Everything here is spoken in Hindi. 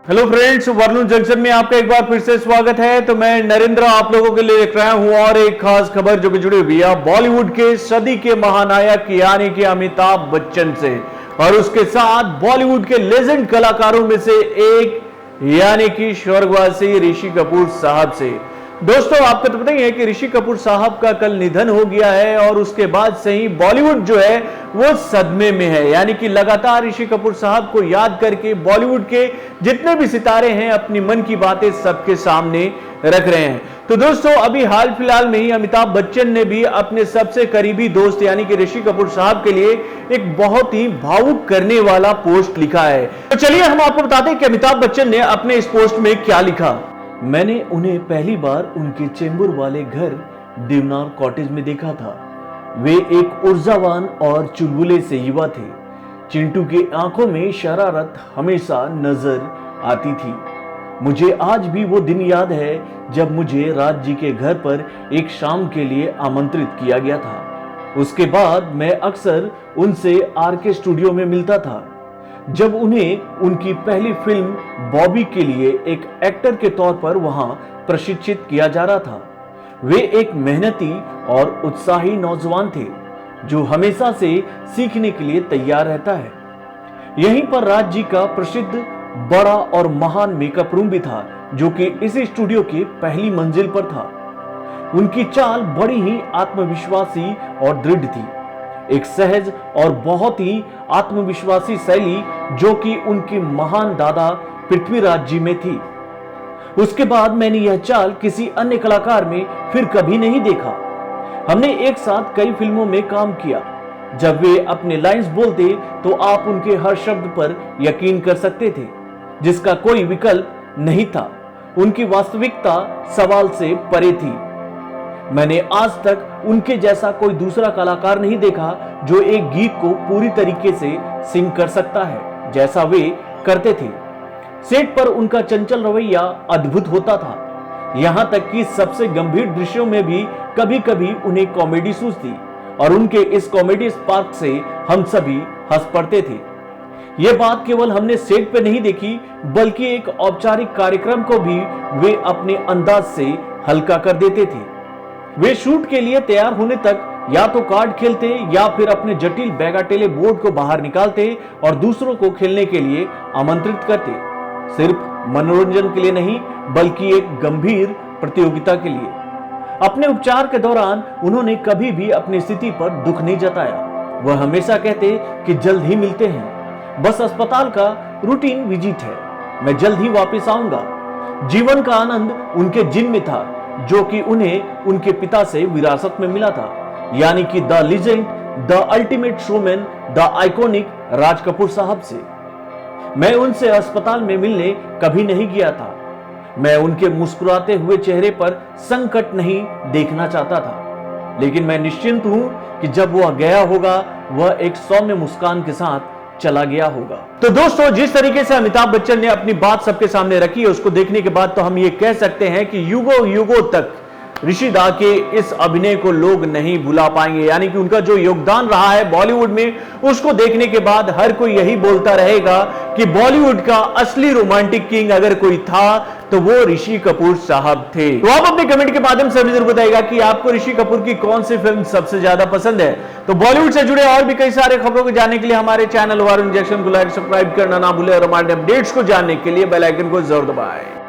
हेलो फ्रेंड्स, वर्लून जंक्शन में आपका एक बार फिर से स्वागत है। तो मैं नरेंद्र आप लोगों के लिए लेकर आया हूं और एक खास खबर जो कि जुड़ी हुई है बॉलीवुड के सदी के महानायक यानी कि अमिताभ बच्चन से, और उसके साथ बॉलीवुड के लेजेंड कलाकारों में से एक यानी कि स्वर्गवासी ऋषि कपूर साहब से। दोस्तों, आपको तो पता ही है कि ऋषि कपूर साहब का कल निधन हो गया है और उसके बाद से ही बॉलीवुड जो है वो सदमे में है। यानी कि लगातार ऋषि कपूर साहब को याद करके बॉलीवुड के जितने भी सितारे हैं अपनी मन की बातें सबके सामने रख रहे हैं। तो दोस्तों, अभी हाल फिलहाल में ही अमिताभ बच्चन ने भी अपने सबसे करीबी दोस्त यानी कि ऋषि कपूर साहब के लिए एक बहुत ही भावुक करने वाला पोस्ट लिखा है। तो चलिए हम आपको बताते हैं कि अमिताभ बच्चन ने अपने इस पोस्ट में क्या लिखा। मैंने उन्हें पहली बार उनके चेंबूर वाले घर देवनार कॉटेज में देखा था। वे एक ऊर्जावान और चुलबुले से युवा थे। चिंटू की आंखों में शरारत हमेशा नजर आती थी। मुझे आज भी वो दिन याद है जब मुझे राज जी के घर पर एक शाम के लिए आमंत्रित किया गया था। उसके बाद मैं अक्सर उनसे आरके स्टूडियो में मिलता था जब उन्हें उनकी पहली फिल्म बॉबी के लिए एक एक्टर के तौर पर वहां प्रशिक्षित किया जा रहा था। वे एक मेहनती और उत्साही नौजवान थे जो हमेशा से सीखने के लिए तैयार रहता है। यहीं पर राज जी का प्रसिद्ध बड़ा और महान मेकअप रूम भी था जो कि इसी स्टूडियो की पहली मंजिल पर था। उनकी चाल बड़ी ही आत्मविश्वासी और दृढ़ थी, एक सहज और बहुत ही आत्मविश्वासी शैली जो कि उनके महान दादा पृथ्वीराज जी में थी। उसके बाद मैंने यह चाल किसी अन्य कलाकार में फिर कभी नहीं देखा। हमने एक साथ कई फिल्मों में काम किया। जब वे अपने लाइंस बोलते तो आप उनके हर शब्द पर यकीन कर सकते थे, जिसका कोई विकल्प नहीं था। उनकी वास्तविकता सवाल से परे थी। मैंने आज तक उनके जैसा कोई दूसरा कलाकार नहीं देखा जो एक गीत को पूरी तरीके से सिंग कर सकता है जैसा वे करते थे। सेट पर उनका चंचल रवैया अद्भुत होता था। यहां तक कि सबसे गंभीर दृश्यों में भी कभी कभी उन्हें कॉमेडी सूझती और उनके इस कॉमेडी स्पार्क से हम सभी हंस पड़ते थे। यह बात केवल हमने सेट पे नहीं देखी बल्कि एक औपचारिक कार्यक्रम को भी वे अपने अंदाज से हल्का कर देते थे। वे शूट के लिए तैयार होने तक या तो कार्ड खेलते या फिर अपने जटिल बैगाटेले बोर्ड को बाहर निकालते और दूसरों को खेलने के लिए आमंत्रित करते, सिर्फ मनोरंजन के लिए नहीं बल्कि एक गंभीर प्रतियोगिता के लिए। अपने उपचार के दौरान उन्होंने कभी भी अपनी स्थिति पर दुख नहीं जताया। वह हमेशा कहते कि जल्द ही मिलते हैं, बस अस्पताल का रूटीन विजिट है, मैं जल्द ही वापस आऊंगा। जीवन का आनंद उनके जिन में था जो कि उन्हें उनके पिता से विरासत में मिला था, यानी कि the legend, the ultimate showman, the iconic Raj Kapoor साहब से। मैं उनसे अस्पताल में मिलने कभी नहीं गया था। मैं उनके मुस्कुराते हुए चेहरे पर संकट नहीं देखना चाहता था, लेकिन मैं निश्चिंत हूं कि जब वह गया होगा वह एक सौम्य मुस्कान के साथ चला गया होगा। तो दोस्तों, जिस तरीके से अमिताभ बच्चन ने अपनी बात सबके सामने रखी है उसको देखने के बाद तो हम ये कह सकते हैं कि युगों युगों तक ऋषि दा के इस अभिनय को लोग नहीं भुला पाएंगे। यानी कि उनका जो योगदान रहा है बॉलीवुड में उसको देखने के बाद हर कोई यही बोलता रहेगा कि बॉलीवुड का असली रोमांटिक किंग अगर कोई था तो वो ऋषि कपूर साहब थे। तो आप अपने कमेंट के माध्यम से जरूर बताइएगा कि आपको ऋषि कपूर की कौन सी फिल्म सबसे ज्यादा पसंद है। तो बॉलीवुड से जुड़े और भी कई सारे खबरों को जानने के लिए हमारे चैनल वर्लून जंक्शन को लाइक सब्सक्राइब करना ना भूले और हमारे अपडेट्स को जानने के लिए बेल आइकन को जरूर दबाएं।